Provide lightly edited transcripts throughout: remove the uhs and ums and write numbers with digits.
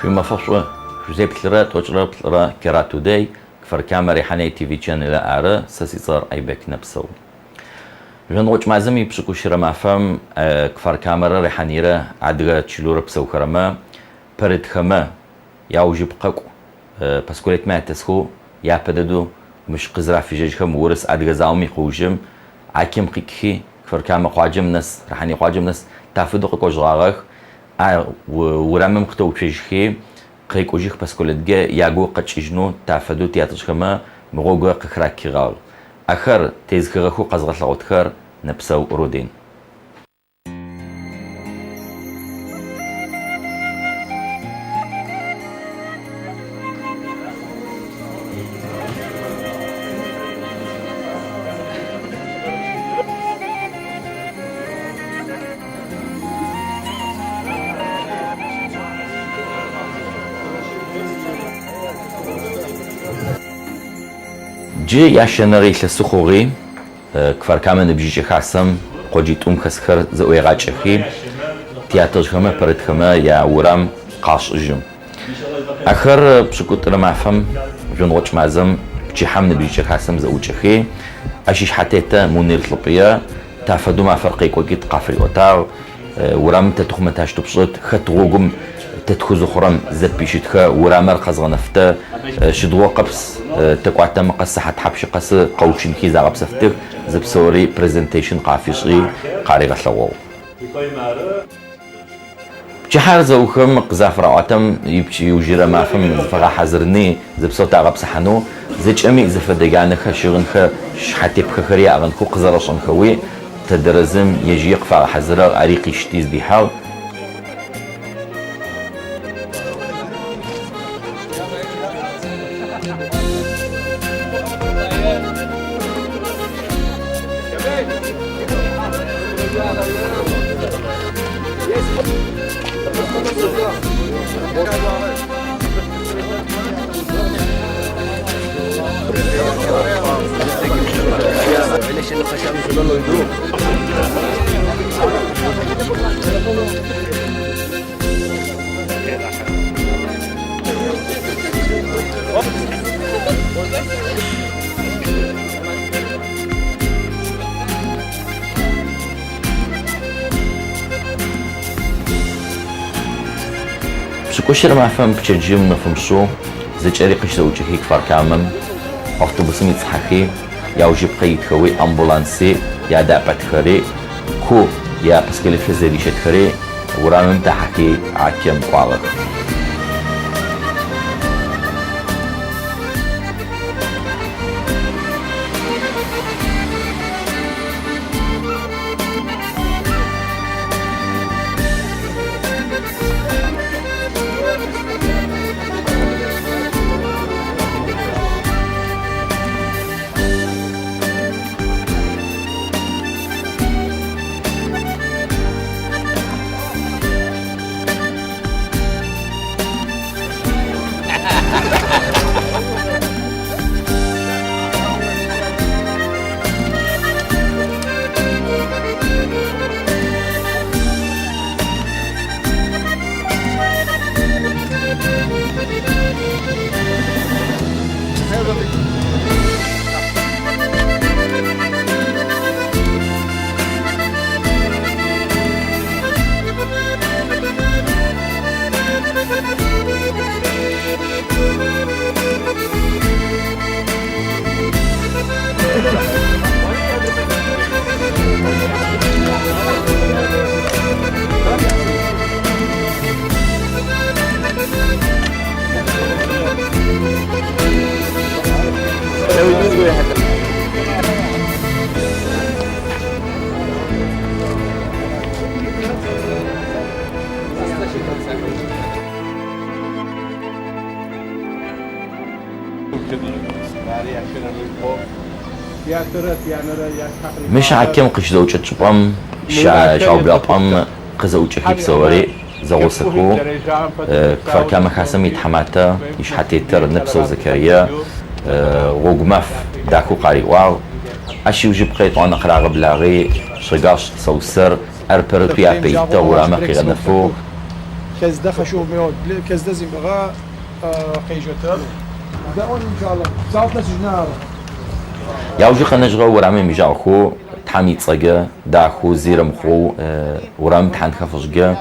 Şuma faşwa Jüzeptlere, Toçraptlere, Kera Today, Kfarkama Rihane TV channel'e ağrı, sasizar Aybek Nepsav. Jön roç mazemi pşıku şiramafam, Kfarkama Rihanire, Adga Çilura Psav Karama, Perit Khama, Yavjib Qaku, Paskulet Mateshu, Yapededu, مش قزرع في جيجهم ورس أدغ زاومي خوجم عكيم قيكي كفركام قواجم ناس رحني قواجم ناس تافدو قوج غاغخ ورامم قتو تشيجخي قيك وجيخ باسكولدجا ياغو قتشجنو تافدو تياتشخما مغوغا قخراكي غاغ اخر تيزخرخو قزغلغوتخر نبسو رودين جي ياشنري لسخوري كفر كامن بجيجي خاصم قوجيتوم خسخر زوي غاچخي تياتر خما برد خما يا ورام قاش جم اخر بشكوت رمافم جون وچ مازم جي حمن بجيجي خاصم زوچخي اشيش حتيتا منير طلبيه تافدو ما فرقي كوكيت قافري اوتار ورام تتخمتاش تبصت خطوغم تتخذ خرم زبيشتها ورامر قزغنفتا شدوا قبس تقعت مقص حد حبش قص قوشين خيزا قبسفتك زبسوري برزنتيشن قافيشي قاري غلوو جحر زوخم قزاف رعاتم يبشي وجيرا ما فهم فغا حزرني زبسوتا قبسحنو زج امي زفدغانخ شغنخ شحتي بخخريا اغنخو قزرشن خوي تدرزم يجي يقفا حزره اريقي شتيز ديحاو كوشر ما فهم بتشجيم نفهم شو زج أريقش زوجي هيك فركامم أوتوبوس متحكي يا وجيب قيد خوي أمبولانسي يا دابت خري كو يا بسكلي فزيري شت خري ورامم تحكي عكيم قالك مش عكيم قش زوجة شبام شعب لأطعم قزوجة كيف سواري زغوسكو كفر كام خاسم يتحماتا يش حتى تر نفسه زكريا وقمف داكو قاري واو أشي وجب قيت وانا قرا غبلاغي شغاش سوسر أربر بيا بيتا ورامة قيغ نفو كزده خشوب ميود كزده زنبغا قيجوتر دعون إن شاء الله ساعتنا سجنار يا وجي خنجغا ورامة ميجا خو تحمي تصقى داخو زيرم خو ورام تحن خفجقى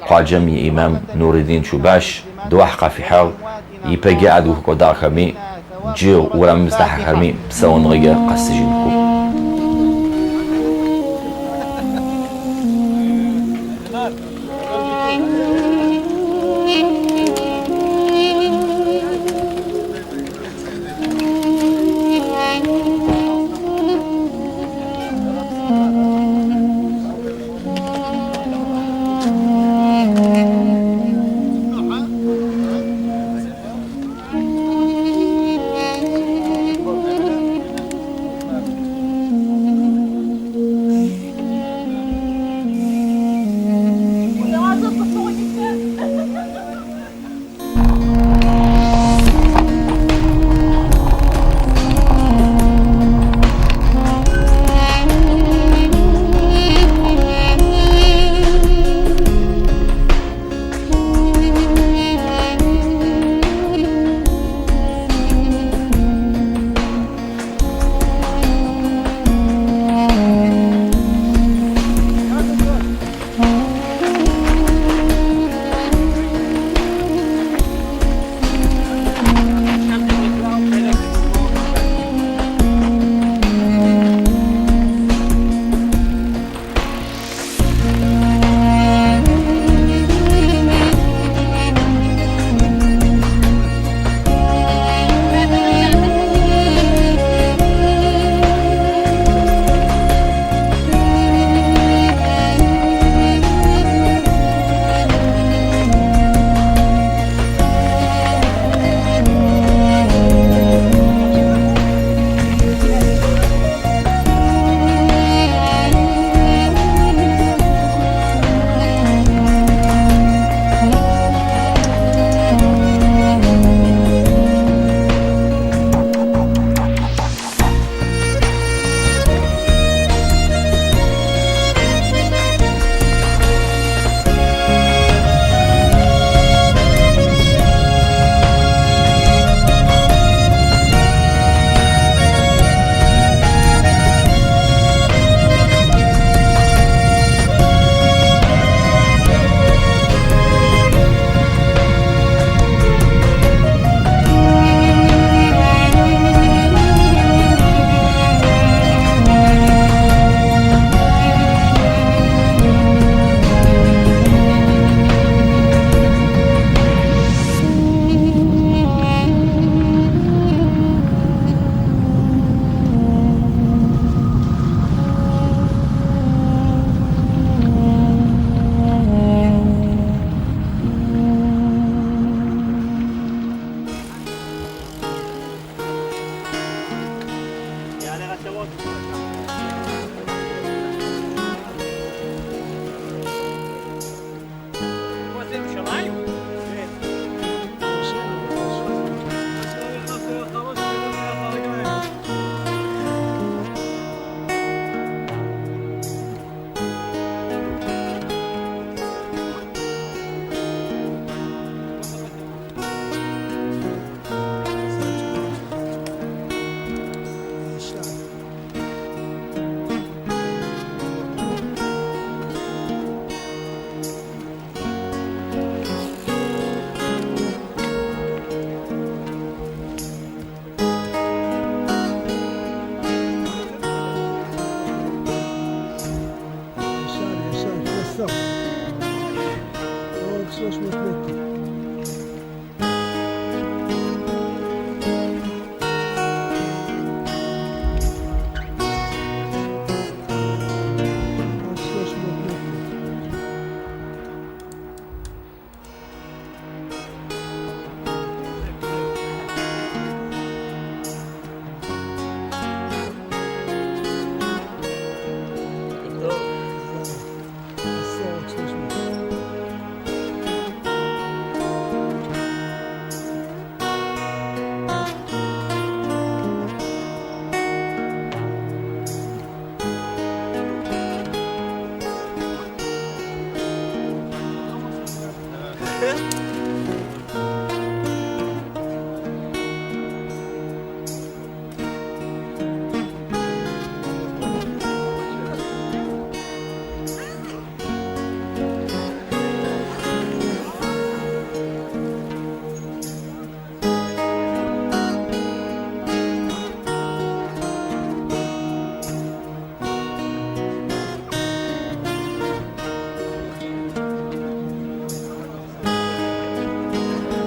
قاجمي إمام نور الدين شوباش دواحقا في حال يبقى عدو قدار خمي جيو ورام مستحق خمي بسوان غيا قسجينكو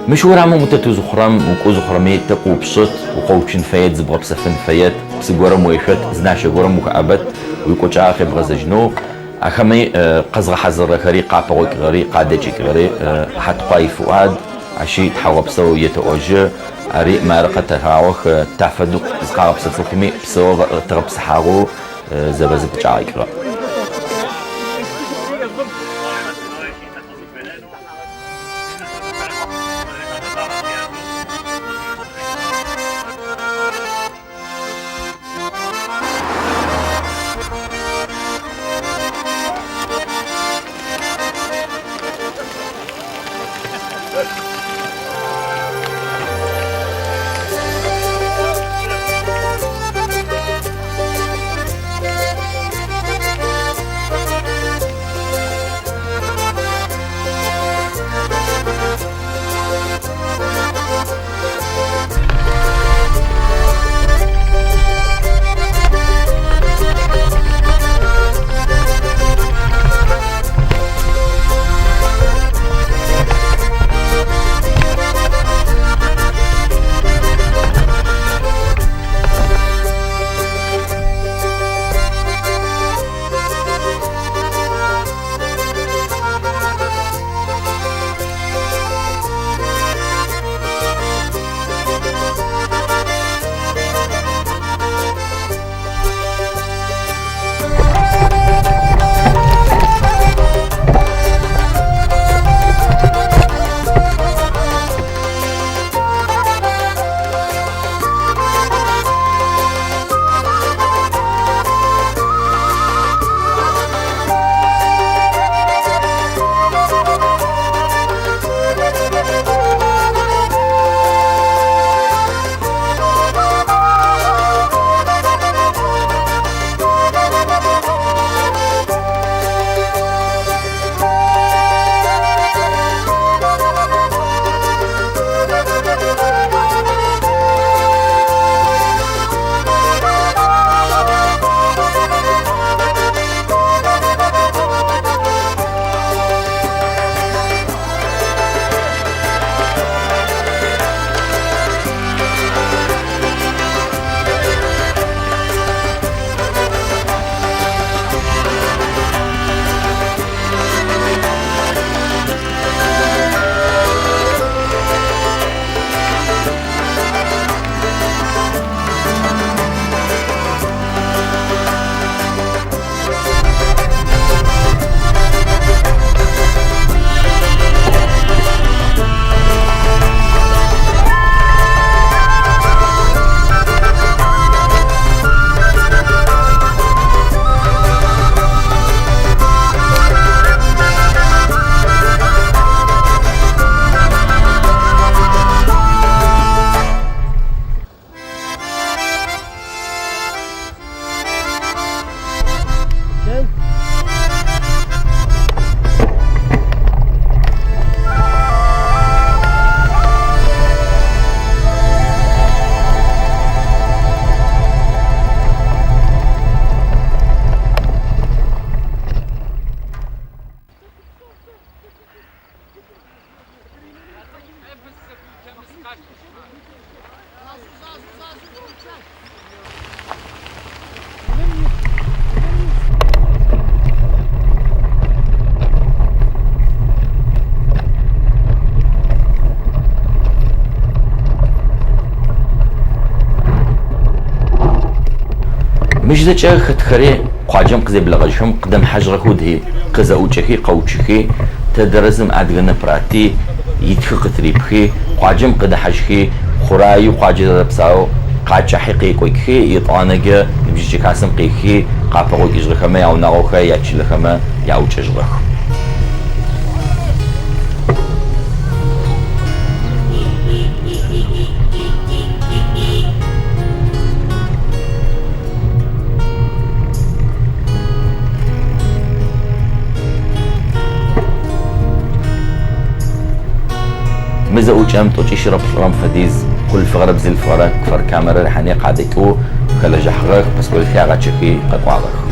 مشورة ممتت زخرم وكو زخرمي تقو بشط وقوشن فايت زبغب سفن فايت بسجورم ويشت زناش جورم وكعبت ويكو شاخي بغزجنو أخمي قزغ حزر خري قابوك غري قادجيك غري حتقاي فؤاد عشي تحوب سو يتوجه أري مارقة هاوخ تعفدو زقاق بسفوكمي بسو تغب سحاغو زبزب جايك غري مش ذا خري قاجم قزب لغجهم قدم حجر هودي قزا اوچخي قوچخي تدرزم ادغنا براتي يتخ تريبخي قاجم قد حجخي خراي قاجز بساو قاچا حقي كويخي يطانغ نبجي كاسم قيخي قاپو يجرخما ياو ناوخا ياچلخما ياو چجرخ مزا أوجام توجي شرب رام فديز كل فغرة بزي الفغرة كفر كاميرا رحاني قادتو خلا جحغك بس كل ثاغة تشكي قطوعغك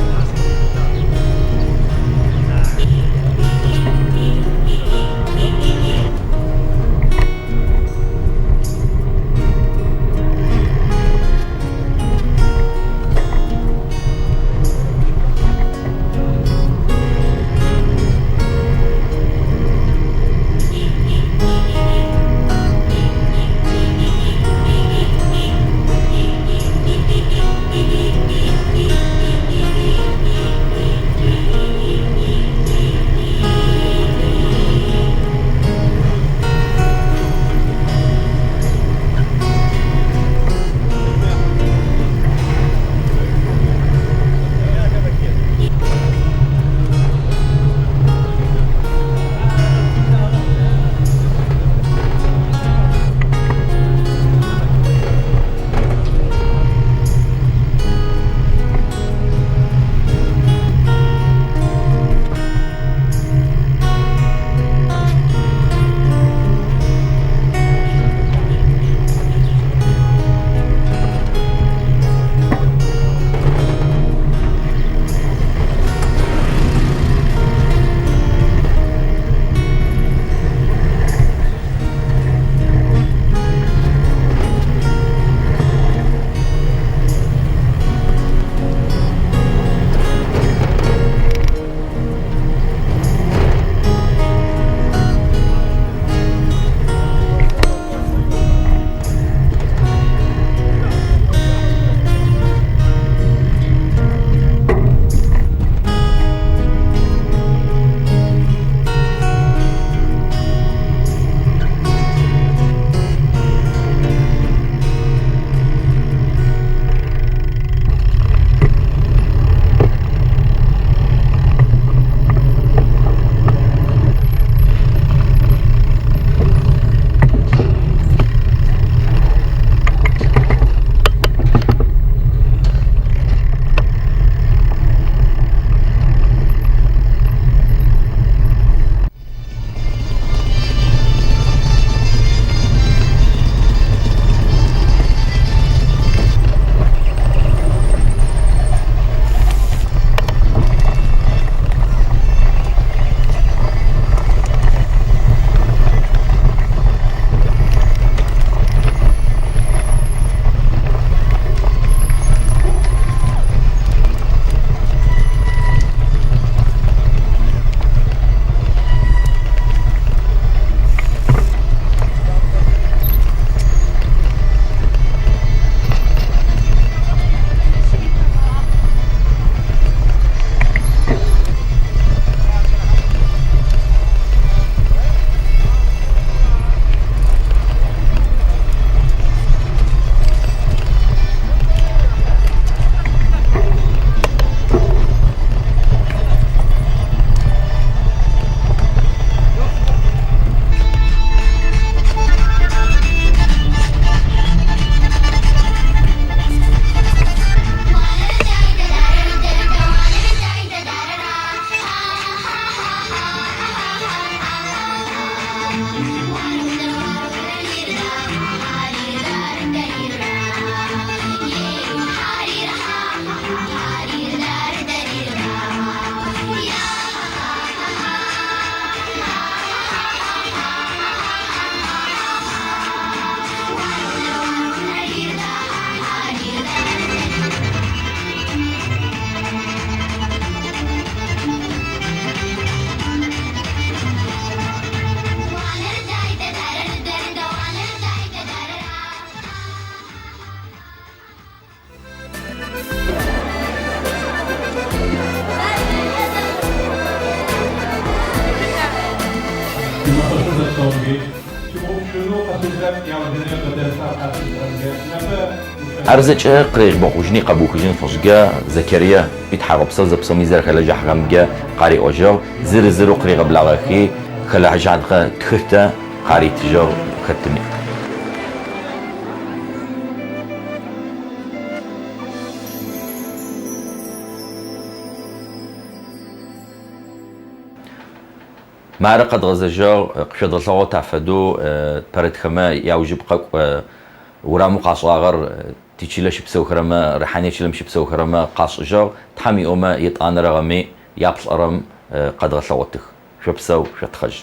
أرزج قريش بخوجني قبو خجين فشجع زكريا بيتحرب صز بسمي زر خلا جحرم جا قاري أجر زر زر قري قبل عراقي خلا حجاد خ تخته قاري تجار ختمي ما قد غزجو قشد غلطو تعفدو برد خما يوجب قق ورامو قاصغر تيشيلش بسوخرما رحاني شلمش بسوخرما قاص جو تحمي أما يتأنر غمي يابس أرم قد غلطوتك شو بسو شو تخج